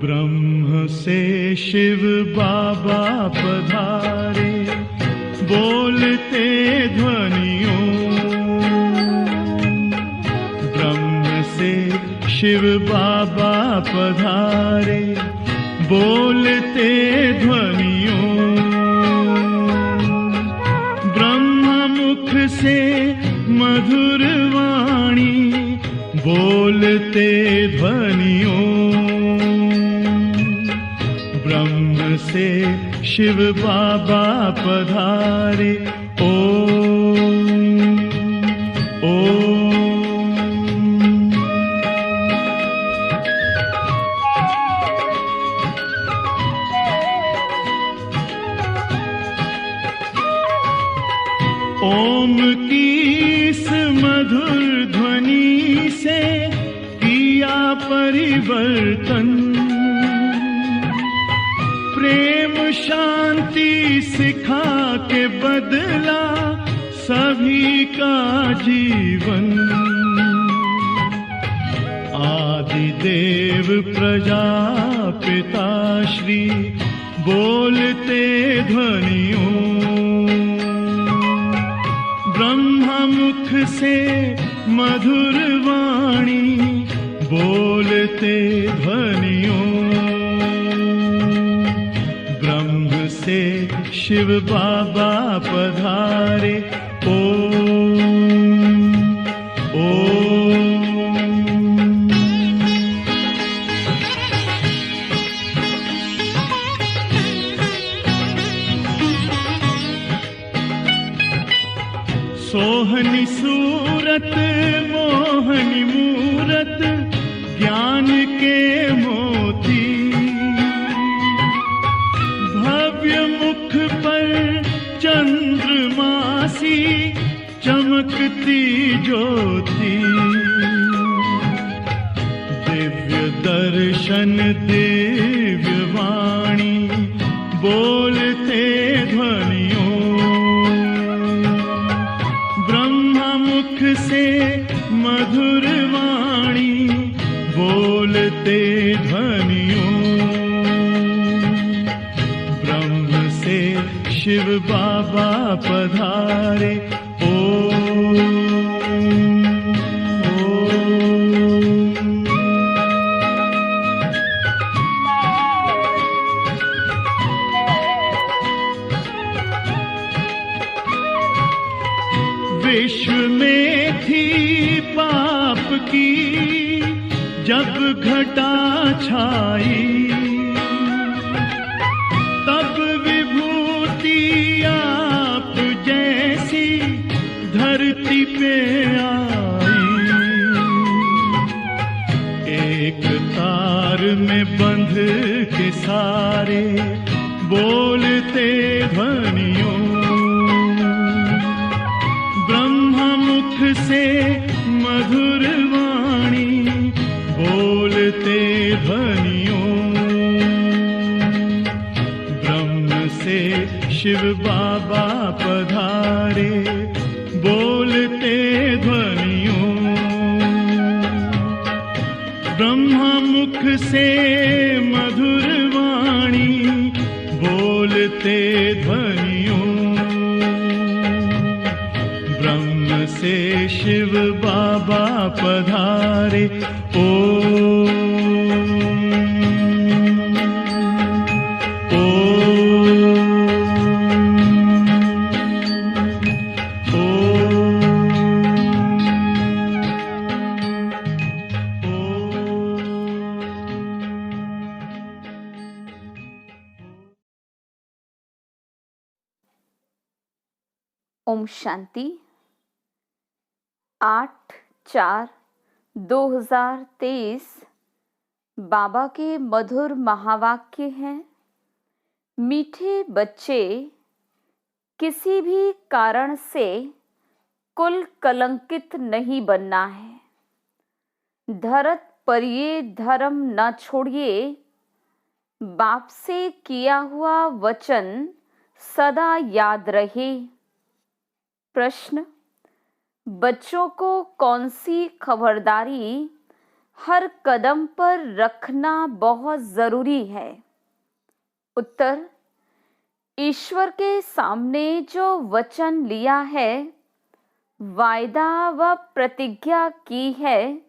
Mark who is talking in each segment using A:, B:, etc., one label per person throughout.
A: ब्रह्म से शिव बाबा पधारे, बोलते ध्वनियों। ब्रह्म से शिव बाबा पधारे, बोलते ध्वनियों। ब्रह्म मुख से मधुर वाणी, बोलते ध्वनियों। ब्रह्म से शिव बाबा पधारे, ओम ओम। ओम की इस मधुर ध्वनि से किया परिवर्तन। प्रेम शांति सिखा के बदला सभी का जीवन। आदिदेव प्रजापिता श्री बोलते ध्वनियों। ब्रह्मा मुख से मधुर वाणी, बोलते ध्वनियों। ब्रह्म से शिव बाबा पधारे, ओम ओम। सोहनी सूरत मोहनी मूरत, ज्ञान के मोती। भव्य मुख पर चंद्रमासी, चमकती ज्योति। दिव्य दर्शन दिव्य वाणी, बोलते ध्वनियों। ब्रह्मा मुख से मधुर वाणी, बोलते ध्वनियों। ब्रह्म से शिव बाबा पधारे, ओम ओम। विश्व में थी पाप की जब घटा छाई, तब विभूति आप जैसी धरती पे आई। एक तार में बंध के सारे, बोलते ध्वनियों। ब्रह्मा मुख से मधुर वाणी, बोलते ध्वनियों। ब्रह्म से शिव बाबा पधारे, बोलते ध्वनियों। ब्रह्मा मुख से मधुर वाणी, बोलते ध्वनियों। ब्रह्म से शिव बाबा पधारे, ओम
B: ओम शांति। 8/4/2023 बाबा के मधुर महावाक्य हैं। मीठे बच्चे, किसी भी कारण से कुल कलंकित नहीं बनना है। धरत पर ये धर्म न छोड़िए, बाप से किया हुआ वचन सदा याद रहे। प्रश्न, बच्चों को कौन सी खबरदारी हर कदम पर रखना बहुत जरूरी है? उत्तर, ईश्वर के सामने जो वचन लिया है, वायदा व प्रतिज्ञा की है,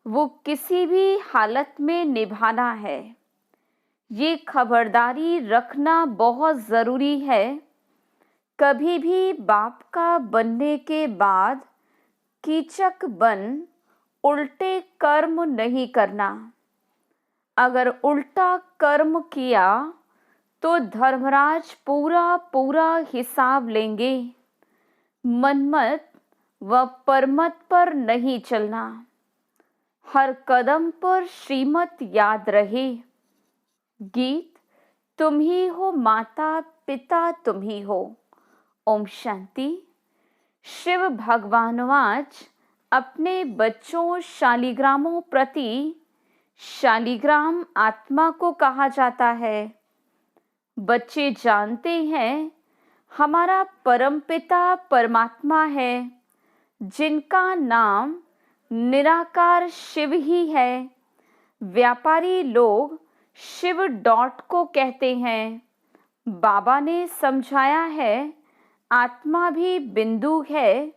B: वो किसी भी हालत में निभाना है। ये खबरदारी रखना बहुत ज़रूरी है। कभी भी बाप का बनने के बाद कीचक बन उल्टे कर्म नहीं करना। अगर उल्टा कर्म किया तो धर्मराज पूरा हिसाब लेंगे। मनमत व परमत पर नहीं चलना। हर कदम पर श्रीमत याद रहे। गीत, तुम ही हो माता पिता, तुम ही हो। ओम शांति। शिव भगवानवाच अपने बच्चों शालिग्रामों प्रति शालिग्राम आत्मा को कहा जाता है। बच्चे जानते हैं हमारा परमपिता परमात्मा है, जिनका नाम निराकार शिव ही है। व्यापारी लोग शिव डॉट को कहते हैं। बाबा ने समझाया है आत्मा भी बिंदु है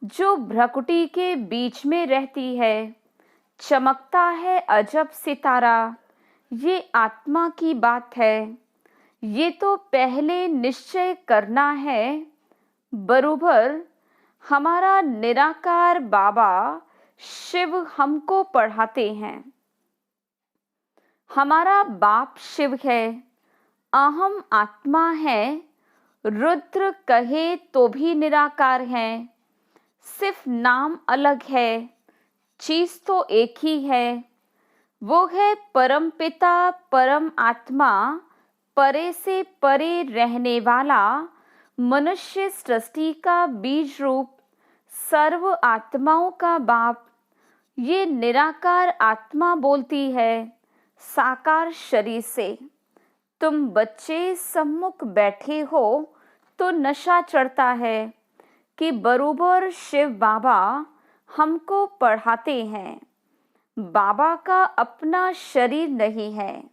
B: जो भ्रकुटी के बीच में रहती है। चमकता है अजब सितारा, ये आत्मा की बात है। ये तो पहले निश्चय करना है। बरोबर हमारा निराकार बाबा शिव हमको पढ़ाते हैं। हमारा बाप शिव है, अहम आत्मा है। रुद्र कहे तो भी निराकार है, सिर्फ नाम अलग है, चीज तो एक ही है। वो है परम पिता परम आत्मा, परे से परे रहने वाला, मनुष्य सृष्टि का बीज रूप, सर्व आत्माओं का बाप। ये निराकार आत्मा बोलती है साकार शरीर से। तुम बच्चे सम्मुख बैठे हो तो नशा चढ़ता है कि बरोबर शिव बाबा हमको पढ़ाते हैं। बाबा का अपना शरीर नहीं है,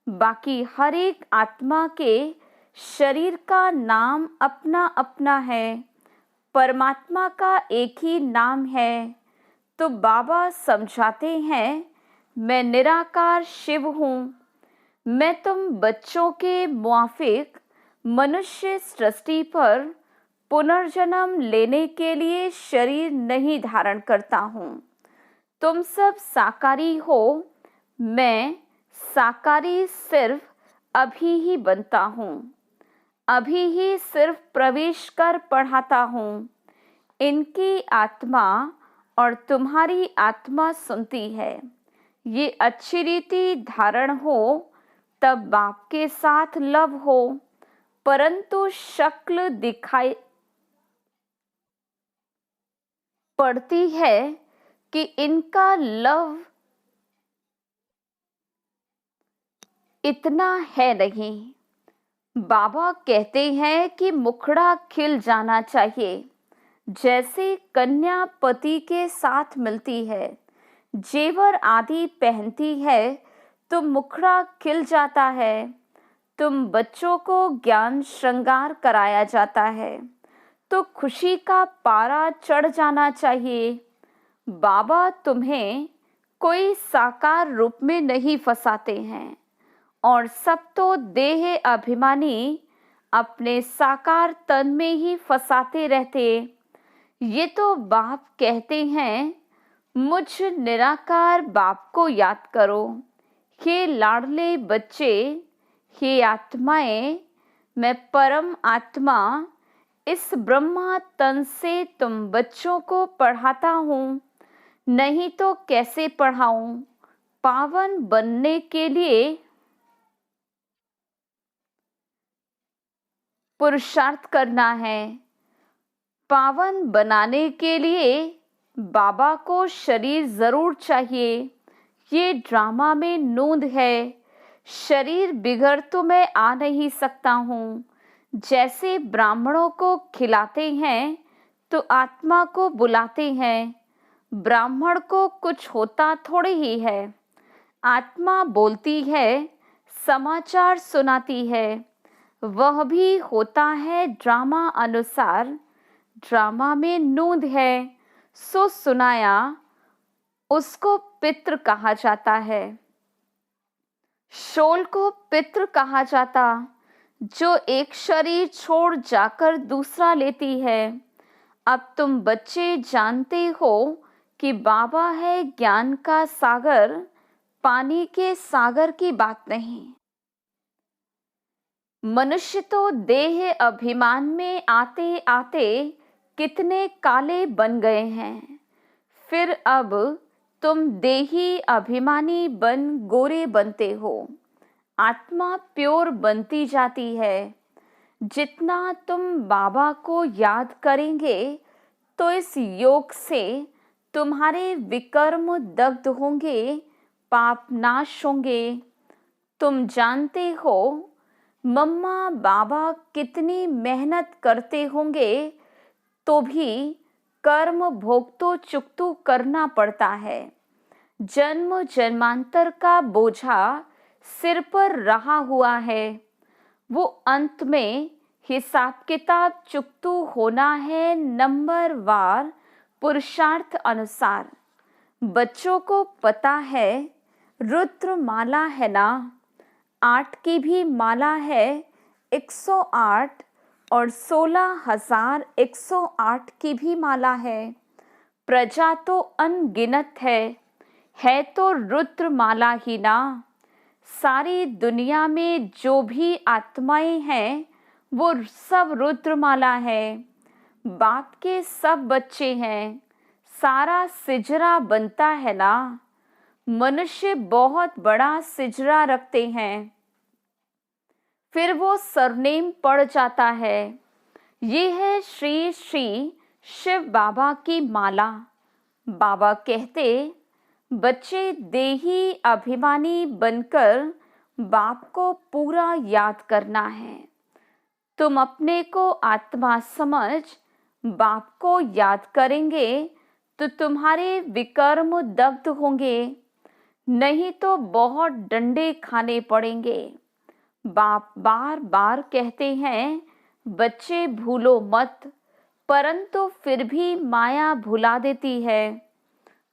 B: बाकी हर एक आत्मा के शरीर का नाम अपना अपना है। परमात्मा का एक ही नाम है। तो बाबा समझाते हैं मैं निराकार शिव हूँ। मैं तुम बच्चों के मुआफिक मनुष्य सृष्टि पर पुनर्जन्म लेने के लिए शरीर नहीं धारण करता हूँ। तुम सब साकारी हो, मैं साकारी सिर्फ अभी ही बनता हूँ। अभी ही सिर्फ प्रवेश कर पढ़ाता हूँ। इनकी आत्मा और तुम्हारी आत्मा सुनती है। ये अच्छी रीति धारण हो तब बाप के साथ लव हो, परंतु शक्ल दिखाई पड़ती है कि इनका लव इतना है नहीं। बाबा कहते हैं कि मुखड़ा खिल जाना चाहिए। जैसे कन्या पति के साथ मिलती है, जेवर आदि पहनती है तो मुखड़ा खिल जाता है। तुम बच्चों को ज्ञान श्रृंगार कराया जाता है तो खुशी का पारा चढ़ जाना चाहिए। बाबा तुम्हें कोई साकार रूप में नहीं फंसाते हैं और सब तो देह अभिमानी अपने साकार तन में ही फंसाते रहते। ये तो बाप कहते हैं मुझ निराकार बाप को याद करो। हे लाडले बच्चे, हे आत्माएं, मैं परम आत्मा इस ब्रह्मा तन से तुम बच्चों को पढ़ाता हूँ। नहीं तो कैसे पढ़ाऊं? पावन बनने के लिए पुरुषार्थ करना है। पावन बनाने के लिए बाबा को शरीर जरूर चाहिए, ये ड्रामा में नूंद है। शरीर बिगड़ तो मैं आ नहीं सकता हूँ। जैसे ब्राह्मणों को खिलाते हैं तो आत्मा को बुलाते हैं। ब्राह्मण को कुछ होता थोड़ी ही है। आत्मा बोलती है, समाचार सुनाती है, वह भी होता है ड्रामा अनुसार। ड्रामा में नूंद है, सो सुनाया, उसको पितृ कहा जाता है। शोल को पितृ कहा जाता, जो एक शरीर छोड़ जाकर दूसरा लेती है। अब तुम बच्चे जानते हो कि बाबा है ज्ञान का सागर, पानी के सागर की बात नहीं। मनुष्य तो देह अभिमान में आते आते कितने काले बन गए हैं। फिर अब तुम देही अभिमानी बन गोरे बनते हो। आत्मा प्योर बनती जाती है। जितना तुम बाबा को याद करेंगे तो इस योग से तुम्हारे विकर्म दग्ध होंगे, पाप नाश होंगे। तुम जानते हो मम्मा बाबा कितनी मेहनत करते होंगे, तो भी कर्म भोग तो चुकतू करना पड़ता है। जन्म जन्मांतर का बोझा सिर पर रहा हुआ है। वो अंत में हिसाब किताब चुकतू होना है, नंबर वार पुरुषार्थ अनुसार। बच्चों को पता है रुद्र माला है ना, 8 की भी माला है, 108 और 16,108 की भी माला है। प्रजा तो अनगिनत है तो रुद्र माला ही ना। सारी दुनिया में जो भी आत्माएं हैं वो सब रुद्रमाला है। बाप के सब बच्चे हैं, सारा सिजरा बनता है ना। मनुष्य बहुत बड़ा सिजरा रखते हैं, फिर वो सरनेम पड़ जाता है। ये है श्री श्री शिव बाबा की माला। बाबा कहते, बच्चे देही अभिमानी बनकर बाप को पूरा याद करना है। तुम अपने को आत्मा समझ बाप को याद करेंगे तो तुम्हारे विकर्म दग्ध होंगे, नहीं तो बहुत डंडे खाने पड़ेंगे। बाप बार बार कहते हैं, बच्चे भूलो मत, परंतु फिर भी माया भुला देती है।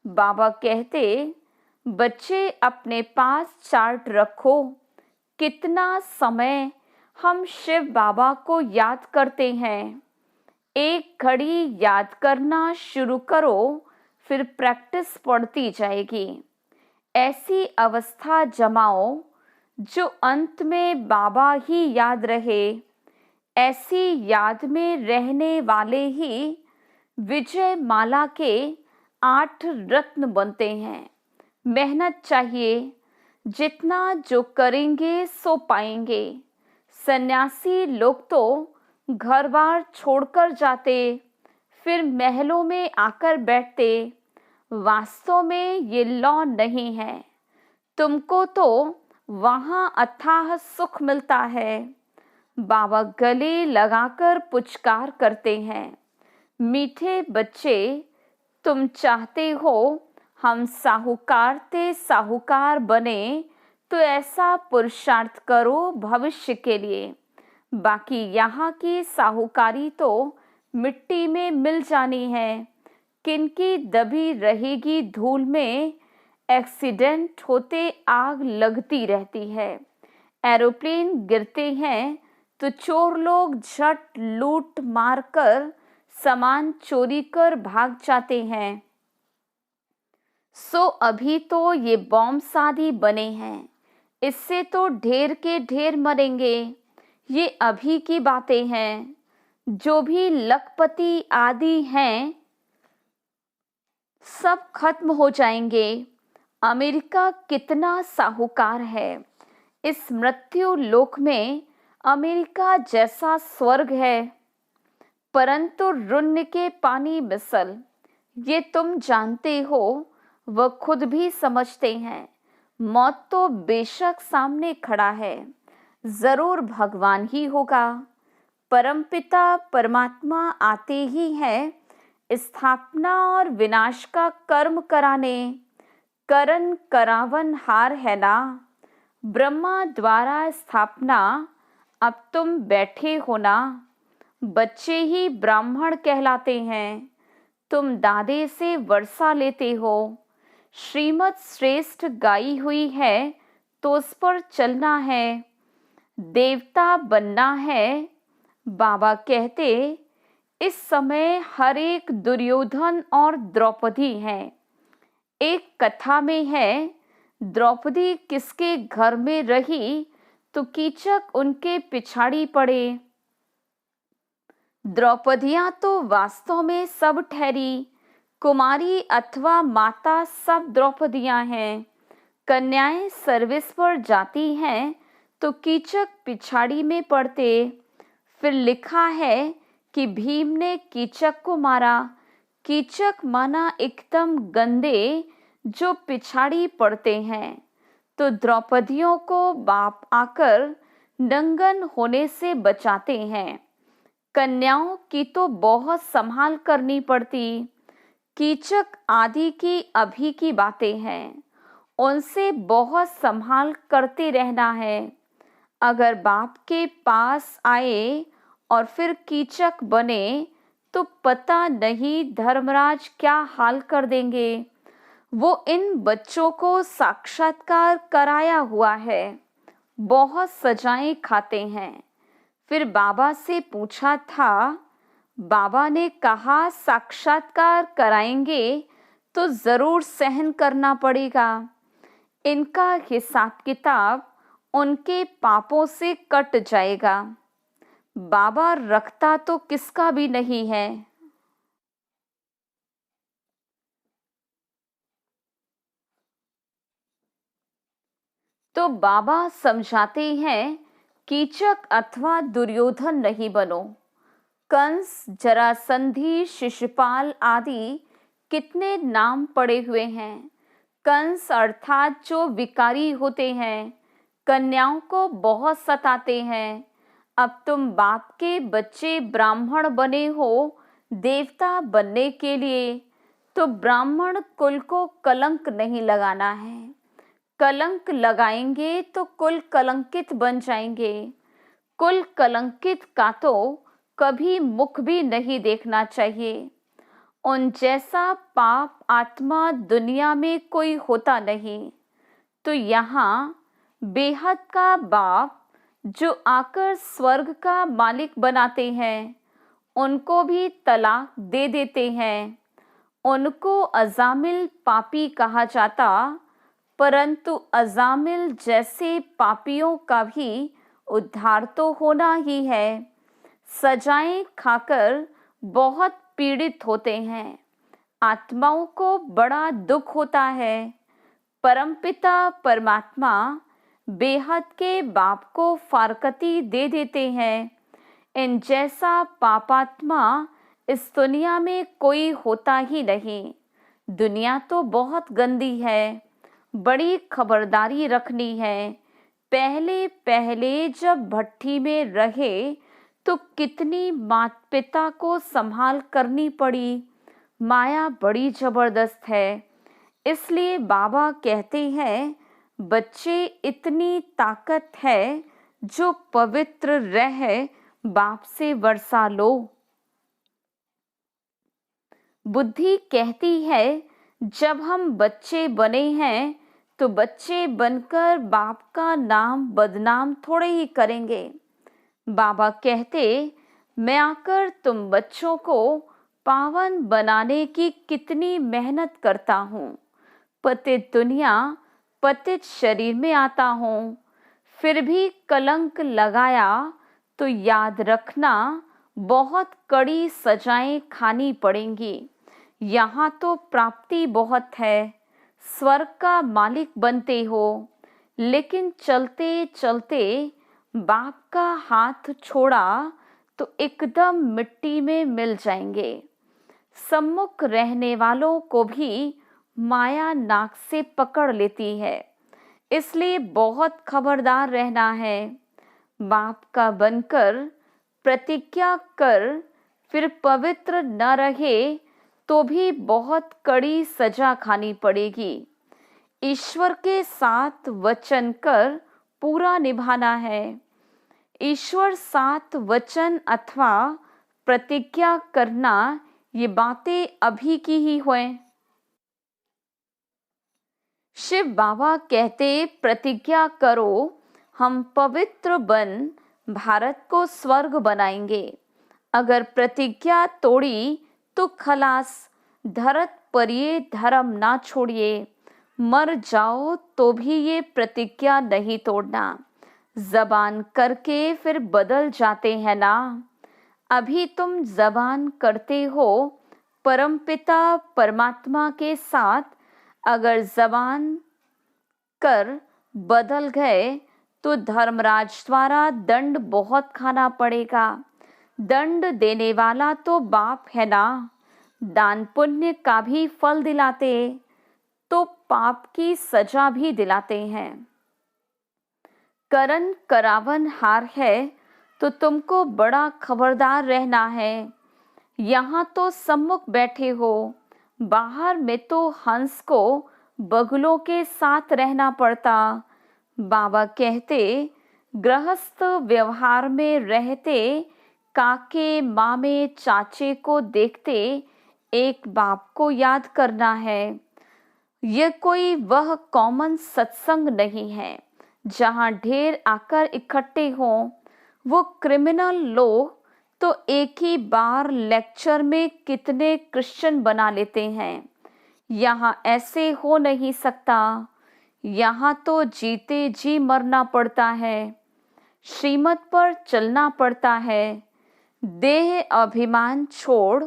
B: बाबा कहते, बच्चे अपने पास चार्ट रखो, कितना समय हम शिव बाबा को याद करते हैं। एक घड़ी याद करना शुरू करो, फिर प्रैक्टिस पड़ती जाएगी। ऐसी अवस्था जमाओ जो अंत में बाबा ही याद रहे। ऐसी याद में रहने वाले ही विजय माला के 8 रत्न बनते हैं। मेहनत चाहिए, जितना जो करेंगे सो पाएंगे। सन्यासी लोग तो घर बार छोड़कर जाते, फिर महलों में आकर बैठते। वास्तव में ये लॉ नहीं है। तुमको तो वहाँ अथाह सुख मिलता है। बाबा गले लगाकर पुचकार करते हैं, मीठे बच्चे, तुम चाहते हो हम साहूकार ते साहूकार बने, तो ऐसा पुरुषार्थ करो भविष्य के लिए। बाकी यहाँ की साहूकारी तो मिट्टी में मिल जानी है। किनकी दबी रहेगी धूल में, एक्सीडेंट होते आग लगती रहती है। एरोप्लेन गिरते हैं तो चोर लोग झट लूट मार कर सामान चोरी कर भाग जाते हैं। सो अभी तो ये बॉम्ब शादी बने हैं, इससे तो ढेर के ढेर मरेंगे। ये अभी की बातें हैं। जो भी लखपति आदि हैं सब खत्म हो जाएंगे। अमेरिका कितना साहूकार है। इस मृत्यु लोक में अमेरिका जैसा स्वर्ग है, परंतु रुन्न के पानी मिसल। ये तुम जानते हो, वह खुद भी समझते हैं। मौत तो बेशक सामने खड़ा है, जरूर भगवान ही होगा। परमपिता परमात्मा आते ही हैं स्थापना और विनाश का कर्म कराने। करन करावन हार है ना, ब्रह्मा द्वारा स्थापना। अब तुम बैठे हो ना, बच्चे ही ब्राह्मण कहलाते हैं। तुम दादे से वर्षा लेते हो। श्रीमत श्रेष्ठ गाई हुई है तो उस पर चलना है। देवता बनना है। बाबा कहते, इस समय हर एक दुर्योधन और द्रौपदी हैं। एक कथा में है, द्रौपदी किसके घर में रही तो कीचक उनके पिछाड़ी पड़े। द्रौपदियां तो वास्तव में सब ठहरी, कुमारी अथवा माता सब द्रौपदियां हैं। कन्याएं सर्विस पर जाती हैं तो कीचक पिछाड़ी में पड़ते। फिर लिखा है कि भीम ने कीचक को मारा। कीचक माना एकदम गंदे जो पिछाड़ी पड़ते हैं। तो द्रौपदियों को बाप आकर नंगन होने से बचाते हैं। कन्याओं की तो बहुत संभाल करनी पड़ती। कीचक आदि की अभी की बातें हैं, उनसे बहुत संभाल करते रहना है। अगर बाप के पास आए और फिर कीचक बने तो पता नहीं धर्मराज क्या हाल कर देंगे। वो इन बच्चों को साक्षात्कार कराया हुआ है, बहुत सजाएं खाते हैं। फिर बाबा से पूछा था, बाबा ने कहा साक्षात्कार कराएंगे तो जरूर सहन करना पड़ेगा। इनका हिसाब किताब उनके पापों से कट जाएगा। बाबा रखता तो किसका भी नहीं है। तो बाबा समझाते हैं, कीचक अथवा दुर्योधन नहीं बनो। कंस, जरासंधी, शिशुपाल आदि कितने नाम पड़े हुए हैं। कंस अर्थात जो विकारी होते हैं, कन्याओं को बहुत सताते हैं। अब तुम बाप के बच्चे ब्राह्मण बने हो देवता बनने के लिए, तो ब्राह्मण कुल को कलंक नहीं लगाना है। कलंक लगाएंगे तो कुल कलंकित बन जाएंगे। कुल कलंकित का तो कभी मुख भी नहीं देखना चाहिए। उन जैसा पाप आत्मा दुनिया में कोई होता नहीं। तो यहाँ बेहद का बाप जो आकर स्वर्ग का मालिक बनाते हैं, उनको भी तलाक दे देते हैं। उनको अजामिल पापी कहा जाता, परंतु अजामिल जैसे पापियों का भी उद्धार तो होना ही है। सजाएं खाकर बहुत पीड़ित होते हैं। आत्माओं को बड़ा दुख होता है। परमपिता परमात्मा बेहद के बाप को फारकती दे देते हैं। इन जैसा पापात्मा इस दुनिया में कोई होता ही नहीं। दुनिया तो बहुत गंदी है, बड़ी खबरदारी रखनी है। पहले पहले जब भट्ठी में रहे तो कितनी माता पिता को संभाल करनी पड़ी। माया बड़ी जबरदस्त है। इसलिए बाबा कहते हैं, बच्चे इतनी ताकत है जो पवित्र रह बाप से वर्षा लो। बुद्धि कहती है, जब हम बच्चे बने हैं तो बच्चे बनकर बाप का नाम बदनाम थोड़े ही करेंगे। बाबा कहते, मैं आकर तुम बच्चों को पावन बनाने की कितनी मेहनत करता हूँ। पतित दुनिया, पतित शरीर में आता हूँ, फिर भी कलंक लगाया तो याद रखना बहुत कड़ी सजाएं खानी पड़ेंगी। यहाँ तो प्राप्ति बहुत है, स्वर्ग का मालिक बनते हो, लेकिन चलते चलते बाप का हाथ छोड़ा तो एकदम मिट्टी में मिल जाएंगे। सम्मुख रहने वालों को भी माया नाक से पकड़ लेती है, इसलिए बहुत खबरदार रहना है। बाप का बनकर प्रतिज्ञा कर फिर पवित्र न रहे तो भी बहुत कड़ी सजा खानी पड़ेगी। ईश्वर के साथ वचन कर पूरा निभाना है। ईश्वर साथ वचन अथवा प्रतिज्ञा करना, ये बातें अभी की ही हुए। शिव बाबा कहते प्रतिज्ञा करो, हम पवित्र बन भारत को स्वर्ग बनाएंगे। अगर प्रतिज्ञा तोड़ी तो खलास, धरत पर ये धर्म ना छोड़िए। मर जाओ तो भी ये प्रतिज्ञा नहीं तोड़ना। जबान करके फिर बदल जाते हैं ना। अभी तुम जबान करते हो परमपिता परमात्मा के साथ, अगर जबान कर बदल गए तो धर्मराज द्वारा दंड बहुत खाना पड़ेगा। दंड देने वाला तो बाप है ना। दान पुण्य का भी फल दिलाते तो पाप की सजा भी दिलाते हैं। करण करावन हार है तो तुमको बड़ा खबरदार रहना है। यहाँ तो सम्मुख बैठे हो, बाहर में तो हंस को बगुलों के साथ रहना पड़ता। बाबा कहते गृहस्थ व्यवहार में रहते काके मामे चाचे को देखते एक बाप को याद करना है। यह कोई वह कॉमन सत्संग नहीं है जहाँ ढेर आकर इकट्ठे हों। वो क्रिमिनल लोग तो एक ही बार लेक्चर में कितने क्रिश्चियन बना लेते हैं। यहाँ ऐसे हो नहीं सकता। यहाँ तो जीते जी मरना पड़ता है, श्रीमत पर चलना पड़ता है। देह अभिमान छोड़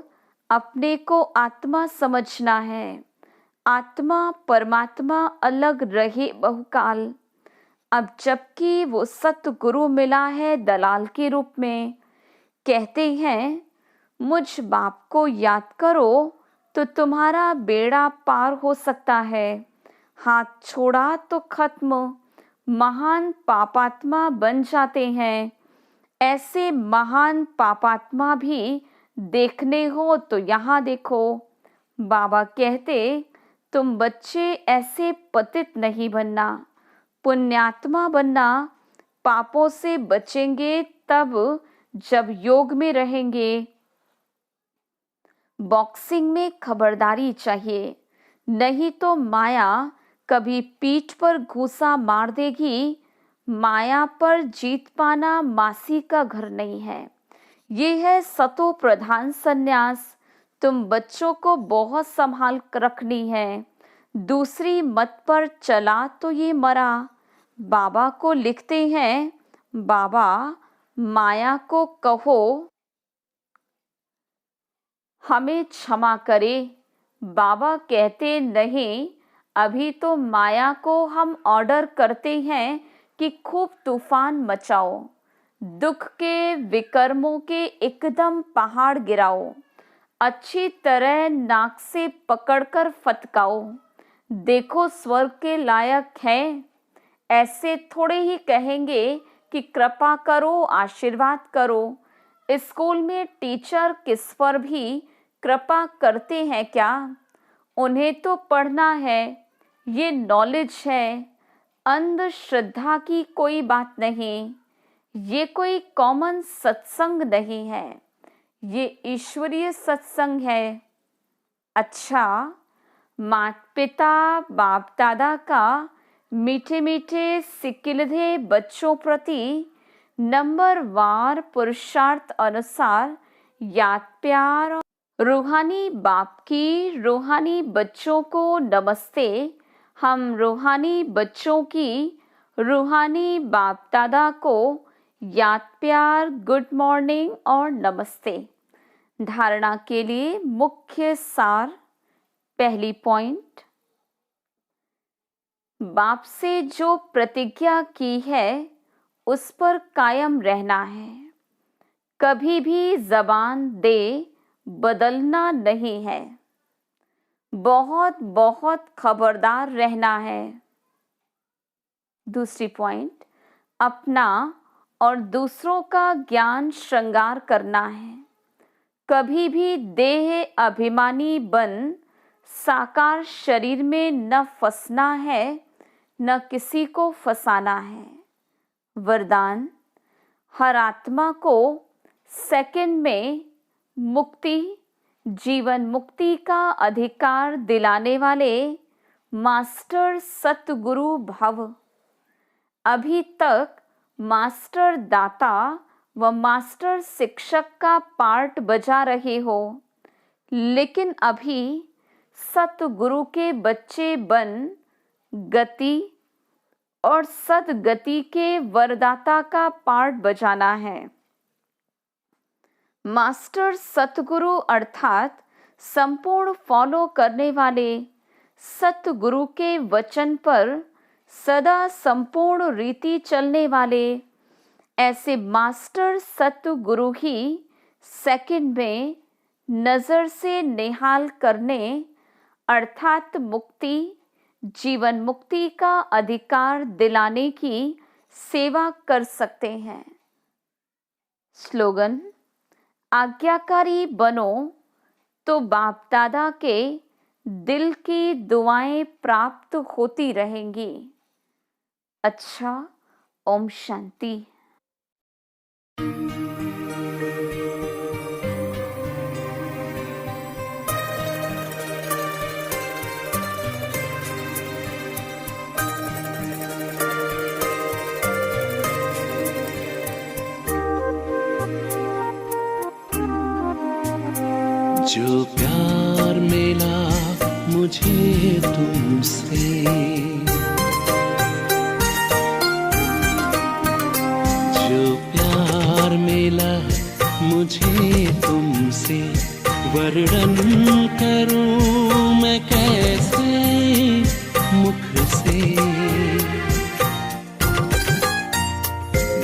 B: अपने को आत्मा समझना है। आत्मा परमात्मा अलग रहे बहुकाल। अब जबकि वो सतगुरु मिला है दलाल के रूप में, कहते हैं मुझ बाप को याद करो तो तुम्हारा बेड़ा पार हो सकता है। हाथ छोड़ा तो खत्म, महान पापात्मा बन जाते हैं। ऐसे महान पापात्मा भी देखने हो तो यहाँ देखो। बाबा कहते तुम बच्चे ऐसे पतित नहीं बनना, पुण्यात्मा बनना। पापों से बचेंगे तब जब योग में रहेंगे। बॉक्सिंग में खबरदारी चाहिए, नहीं तो माया कभी पीठ पर घूसा मार देगी। माया पर जीत पाना मासी का घर नहीं है। ये है सतो प्रधान सन्यास। तुम बच्चों को बहुत संभाल कर रखनी है। दूसरी मत पर चला तो ये मरा। बाबा को लिखते हैं, बाबा माया को कहो हमें क्षमा करे। बाबा कहते नहीं, अभी तो माया को हम ऑर्डर करते हैं कि खूब तूफान मचाओ, दुख के विकर्मों के एकदम पहाड़ गिराओ, अच्छी तरह नाक से पकड़कर फटकाओ। देखो स्वर्ग के लायक है। ऐसे थोड़े ही कहेंगे कि कृपा करो, आशीर्वाद करो। स्कूल में टीचर किस पर भी कृपा करते हैं क्या? उन्हें तो पढ़ना है, ये नॉलेज है। अंधश्रद्धा की कोई बात नहीं। ये कोई कॉमन सत्संग नहीं है, ये ईश्वरीय सत्संग है। अच्छा, माता पिता बाप दादा का मीठे मीठे सिकिलधे बच्चों प्रति नंबरवार पुरुषार्थ अनुसार याद प्यार। रूहानी बाप की रूहानी बच्चों को नमस्ते। हम रूहानी बच्चों की रूहानी बाप दादा को याद प्यार, गुड मॉर्निंग और नमस्ते। धारणा के लिए मुख्य सार। पहली पॉइंट, बाप से जो प्रतिज्ञा की है उस पर कायम रहना है। कभी भी जबान दे बदलना नहीं है, बहुत बहुत खबरदार रहना है। दूसरी पॉइंट, अपना और दूसरों का ज्ञान श्रृंगार करना है। कभी भी देह अभिमानी बन साकार शरीर में न फंसना है, न किसी को फंसाना है। वरदान, हर आत्मा को सेकंड में मुक्ति, जीवन मुक्ति का अधिकार दिलाने वाले मास्टर सतगुरु भव। अभी तक मास्टर दाता व मास्टर शिक्षक का पार्ट बजा रहे हो, लेकिन अभी सतगुरु के बच्चे बन गति और सदगति के वरदाता का पार्ट बजाना है। मास्टर सतगुरु अर्थात संपूर्ण फॉलो करने वाले सतगुरु के वचन पर सदा संपूर्ण रीति चलने वाले ऐसे मास्टर सतगुरु ही सेकंड में नजर से निहाल करने अर्थात मुक्ति, जीवन मुक्ति का अधिकार दिलाने की सेवा कर सकते हैं। स्लोगन, आज्ञाकारी बनो तो बाप दादा के दिल की दुआएं प्राप्त होती रहेंगी। अच्छा, ओम शांति।
C: जो प्यार मिला मुझे तुमसे, जो प्यार मिला मुझे तुमसे, वर्णन करूं मैं कैसे मुख से।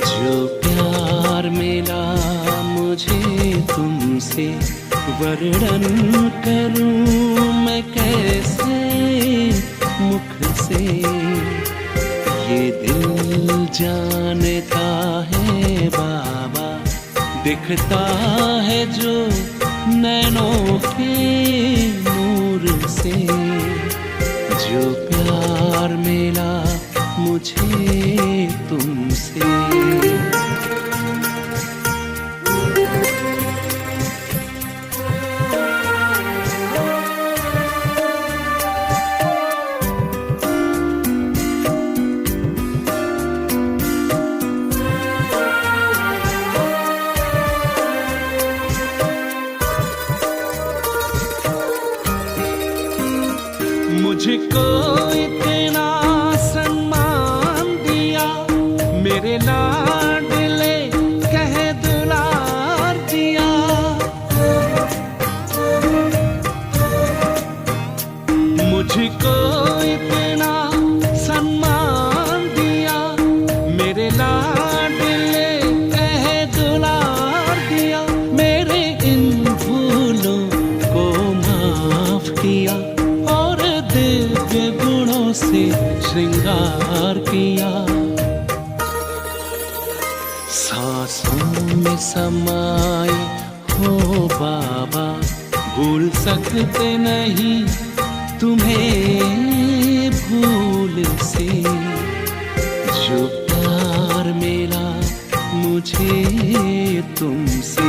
C: जो प्यार मिला मुझे तुमसे, वर्णन करूं मैं कैसे मुख से। ये दिल जानता है बाबा, दिखता है जो नैनों के नूर से। जो प्यार मिला मुझे तुमसे, मुझको इतना सम्मान दिया, मेरे लाडले कह दुलार दिया। मुझको इतना सम्मान दिया, मेरे लाडले कह दुलार दिया। मेरे इन भूलों को माफ किया और दिव्य गुणों से श्रृंगार किया। सांसों में समाए हो बाबा, भूल सकते नहीं तुम्हें भूल से। जो प्यार मिला मुझे तुमसे,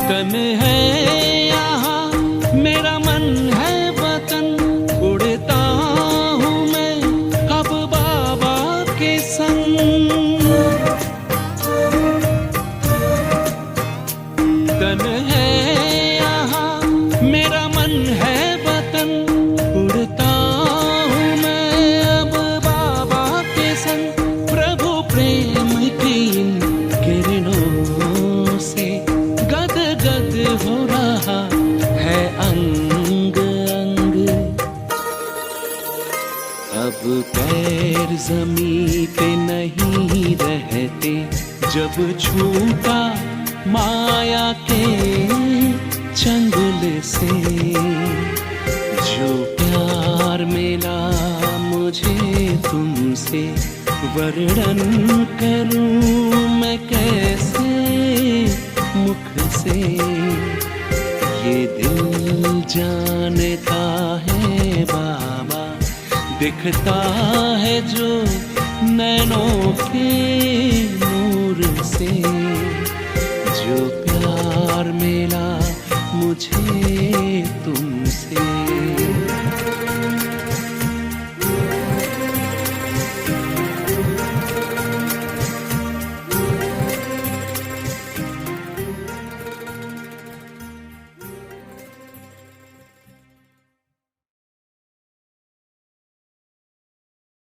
C: तन है यहाँ मेरा मन है वतन, उड़ता हूँ मैं अब बाबा के संग। तन है यहाँ मेरा मन है वतन, उड़ता हूँ मैं अब बाबा जमीन पे नहीं रहते, जब छूटा माया के चंगुल से। जो प्यार मिला मुझे तुमसे, वर्णन करूं मैं कैसे मुख से। ये दिल जानता है बाबा, दिखता है जो नैनों के नूर से। जो प्यार मिला मुझे तुम